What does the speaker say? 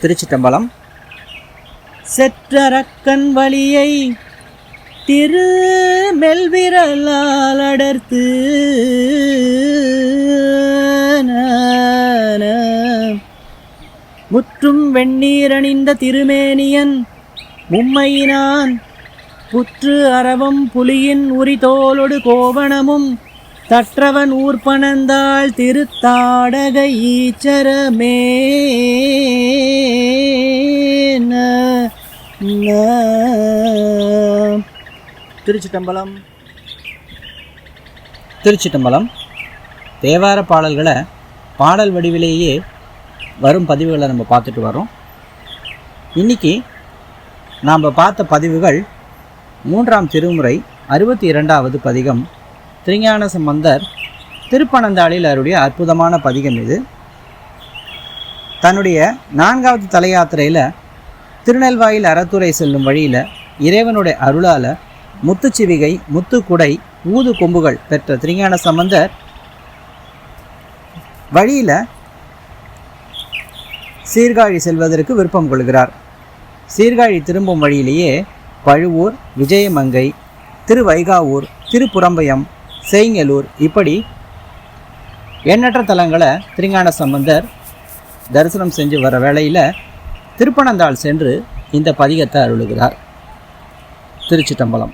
திருச்சிட்டம்பலம். செற்றரக்கன் வழியை திரு மெல்விரலால் அடர்த்து முற்றும் வெண்ணீரணிந்த திருமேனியன் மும்மையினான் புற்று அரவம் புலியின் உரிதோலொடு கோவணமும் தற்றவன் ஊர்பனந்தாள் திருத்தாடக ஈச்சரமே. திருச்சிட்டம்பலம். திருச்சிட்டம்பலம். தேவார பாடல்களை பாடல் வடிவிலேயே வரும் பதிவுகளை நம்ம பார்த்துட்டு வரோம். இன்றைக்கி நாம் பார்த்த பதிவுகள் 3ஆம் திருமுறை 62வது பதிகம் திருஞான சம்பந்தர் திருப்பனந்தாளில் அவருடைய அற்புதமான பதிகம் இது. தன்னுடைய 4வது தல யாத்திரையில் திருநெல்வாயில் அறத்துறை செல்லும் வழியில் இறைவனுடைய அருளால் முத்துச்சிவிகை முத்துக்குடை ஊது கொம்புகள் பெற்ற திருஞான சம்பந்தர் வழியில் சீர்காழி செல்வதற்கு விருப்பம் கொள்கிறார். சீர்காழி திரும்பும் வழியிலேயே பழுவூர், விஜயமங்கை, திருவைகாவூர், திருப்புறம்பயம், செய்ங்கலூர் இப்படி எண்ணற்ற தலங்களை திருஞான சம்பந்தர் தரிசனம் செஞ்சு வர வேளையில் திருப்பனந்தாள் சென்று இந்த பதிகத்தை அருளுகிறார். திருச்சிட்டம்பலம்.